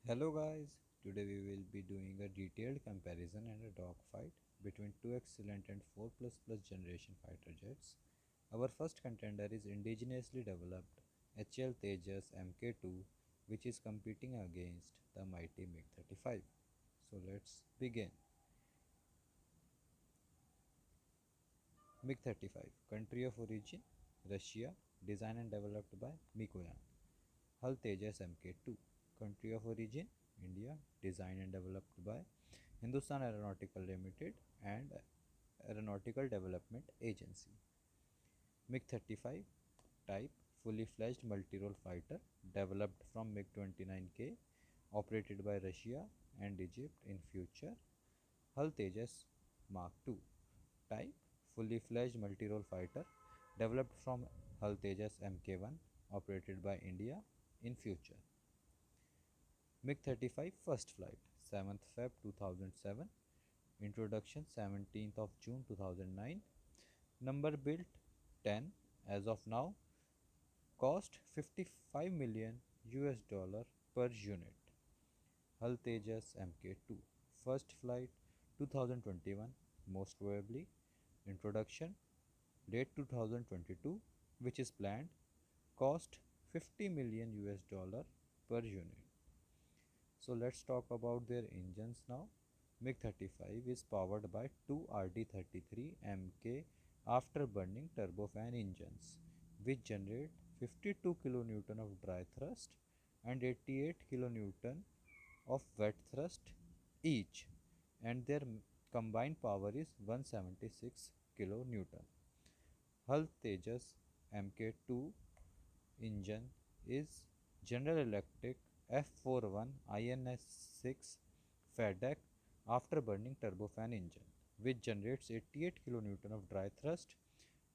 Hello guys, today we will be doing a detailed comparison and a dogfight between two excellent and 4 generation fighter jets. Our first contender is indigenously developed HL Tejas Mk2, which is competing against the mighty MiG-35. So let's begin. MiG-35, country of origin Russia, designed and developed by Mikoyan. Hull Tejas Mk2, country of origin India, designed and developed by Hindustan Aeronautical Limited and Aeronautical Development Agency. MiG-35 type, fully fledged multi-role fighter developed from MiG-29K, operated by Russia and Egypt in future. Hull Tejas Mark II type, fully fledged multi-role fighter developed from Hull Tejas Mk1, operated by India in future. MiG-35 first flight 7th Feb 2007, introduction 17th of June 2009, number built 10 as of now, cost 55 million US dollar per unit. Hull Tejas Mk2 first flight 2021, most probably introduction late 2022, which is planned, cost 50 million US dollar per unit. So let's talk about their engines now. MiG-35 is powered by two RD-33 Mk afterburning turbofan engines, which generate 52 kN of dry thrust and 88 kN of wet thrust each, and their combined power is 176 kN. Hull Tejas Mk2 engine is General Electric F41 INS6 FADEC afterburning turbofan engine, which generates 88 kN of dry thrust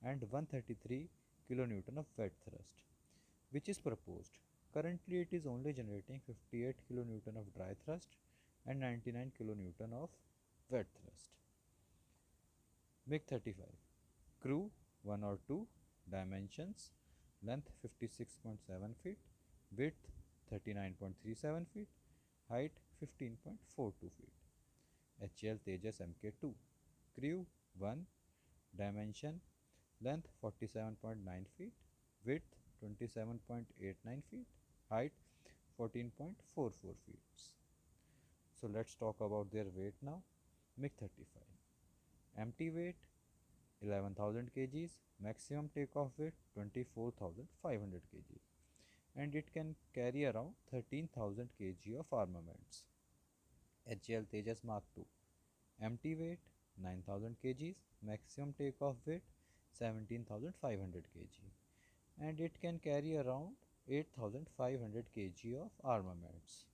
and 133 kN of wet thrust, which is proposed. Currently, it is only generating 58 kN of dry thrust and 99 kN of wet thrust. MiG-35 crew 1 or 2, dimensions length 56.7 feet, width 39.37 feet, height 15.42 feet. HL Tejas Mk2 crew 1, dimension length 47.9 feet, width 27.89 feet, height 14.44 feet. So let's talk about their weight now. MiG-35 empty weight 11,000 kgs, maximum takeoff weight 24,500 kgs, and it can carry around 13,000 kg of armaments. HAL Tejas Mark II empty weight 9,000 kgs, maximum takeoff weight 17,500 kg, and it can carry around 8,500 kg of armaments.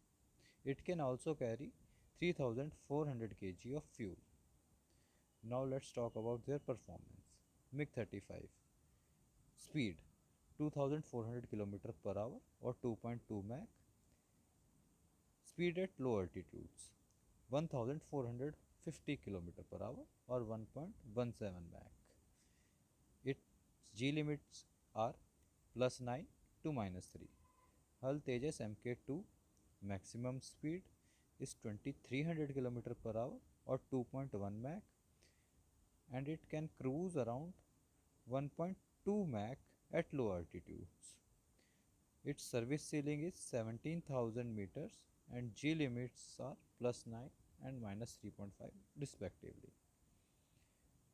It can also carry 3,400 kg of fuel. Now let's talk about their performance. MiG-35 speed 2400 km per hour or 2.2 Mach. Speed at low altitudes 1450 km per hour or 1.17 Mach. Its G limits are +9 to -3. Hull Tejas Mk2 maximum speed is 2300 km per hour or 2.1 Mach, and it can cruise around 1.2 Mach at low altitudes. Its service ceiling is 17,000 meters and G limits are +9 and -3.5 respectively.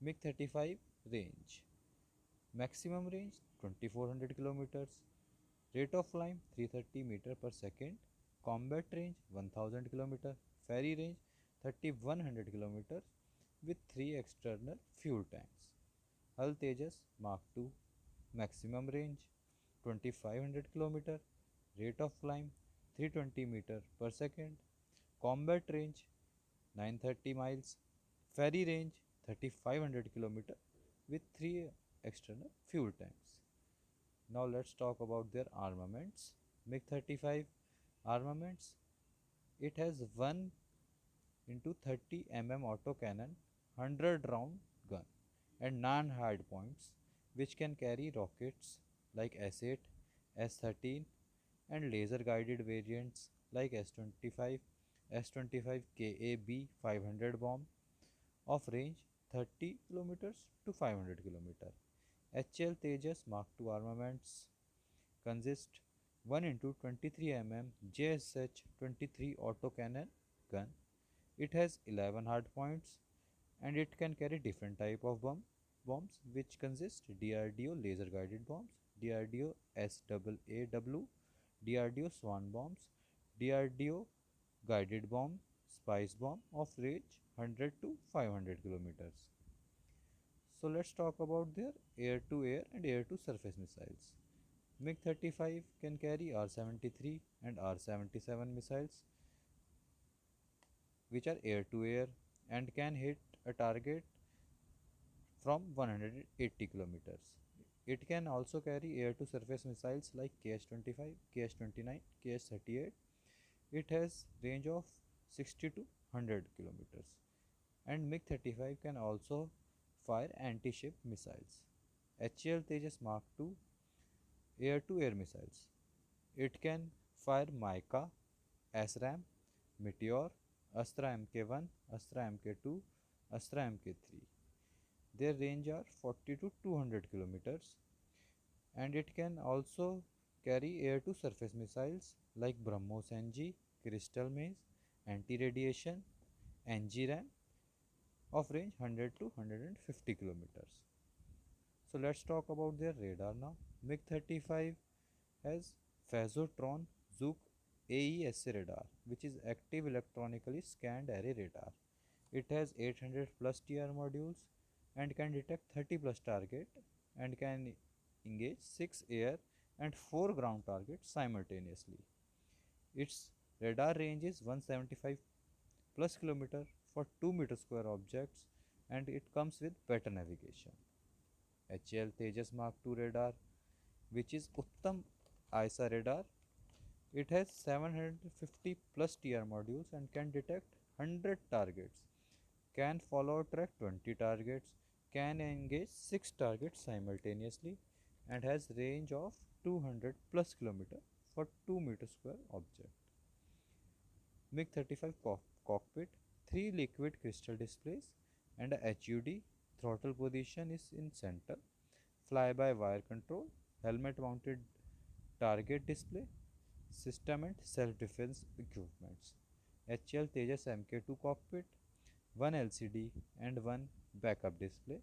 MiG-35 range maximum range 2400 kilometers, rate of climb 330 meter per second, combat range 1000 km, ferry range 3100 km with 3 external fuel tanks. Hull Tejas Mark II maximum range 2500 km, rate of climb 320 meter per second, combat range 930 miles, ferry range 3500 km with 3 external fuel tanks. Now let's talk about their armaments. MiG-35 armaments, it has 1 into 30 mm autocannon 100 round gun and 9 hard points, which can carry rockets like S8, S13 and laser guided variants like S-25, S-25 KAB 500 bomb of range 30 kilometers to 500 kilometers. HL Tejas Mark II armaments consist 1 into 23 mm JSH-23 autocannon gun. It has 11 hard points and it can carry different type of bombs which consist DRDO laser guided bombs, DRDO SAAW, DRDO Swan bombs, DRDO guided bomb, spice bomb of range 100 to 500 kilometers. So let's talk about their air-to-air and air-to-surface missiles. MiG-35 can carry R-73 and R-77 missiles which are air-to-air and can hit a target from 180 kilometers. It can also carry air-to-surface missiles like KH-25, KH-29, KH-38. It has range of 60 to 100 kilometers. And MiG-35 can also fire anti-ship missiles. HAL Tejas Mark II air-to-air missiles. It can fire Mica, SRAM, Meteor, Astra Mk1, Astra Mk2, Astra Mk3. Their range are 40 to 200 kilometers and it can also carry air-to-surface missiles like BrahMos NG, Crystal Maze, anti-radiation, NG-RAM of range 100 to 150 kilometers. So let's talk about their radar now. MiG-35 has Phasotron Zook AESA radar, which is active electronically scanned array radar. It has 800 plus TR modules and can detect 30 plus target and can engage 6 air and 4 ground targets simultaneously. Its radar range is 175 plus kilometer for 2 meter square objects and it comes with better navigation. HAL Tejas Mark II radar, which is Uttam ISA radar. It has 750 plus TR modules and can detect 100 targets, can follow track 20 targets, can engage 6 targets simultaneously and has range of 200 plus kilometer for 2 meter square object. MiG-35 cockpit, 3 liquid crystal displays and a HUD. Throttle position is in center. Fly-by-wire control, helmet mounted target display, system and self-defense equipments. HAL Tejas Mk2 cockpit, 1 LCD and 1 backup display.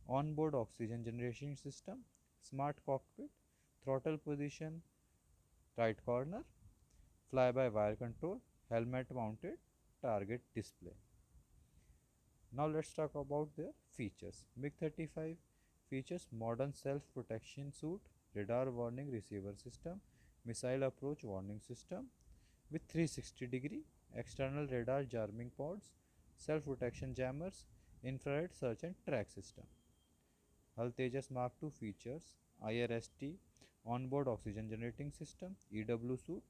On-board oxygen generation system, smart cockpit, throttle position right corner, fly-by-wire control, helmet mounted target display. Now let's talk about their features. MiG-35 features modern self-protection suit, radar warning receiver system, missile approach warning system with 360-degree external radar jamming pods, self-protection jammers, infrared search and track system. Hull Tejas Mark II features IRST onboard oxygen generating system, EW suit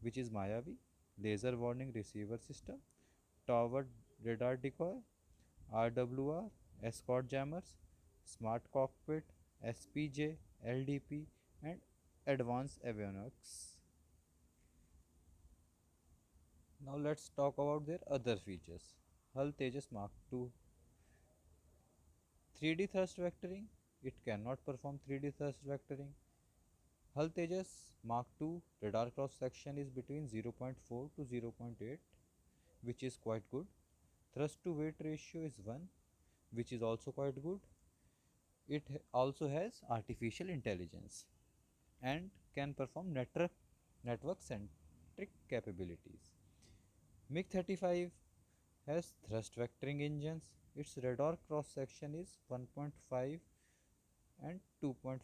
which is Mayavi, laser warning receiver system, tower radar decoy, RWR, escort jammers, smart cockpit, SPJ, LDP and advanced avionics. Now let's talk about their other features. Hull Tejas Mark II 3D thrust vectoring. It cannot perform 3D thrust vectoring. Hull Tejas Mark II radar cross section is between 0.4 to 0.8, which is quite good. Thrust to weight ratio is 1, which is also quite good. It also has artificial intelligence and can perform network centric capabilities. MiG-35 has thrust vectoring engines. Its radar cross section is 1.5 and 2.5,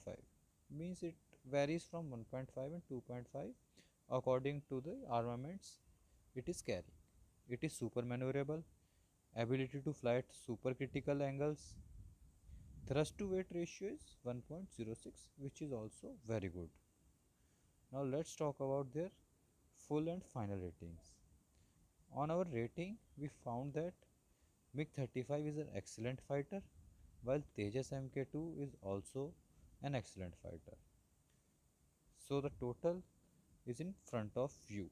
means it varies from 1.5 and 2.5 according to the armaments it is carrying. It is super maneuverable, ability to fly at supercritical angles. Thrust to weight ratio is 1.06, which is also very good. Now let's talk about their full and final ratings. On our rating, we found that MiG-35 is an excellent fighter, while Tejas Mk2 is also an excellent fighter. So the total is in front of you.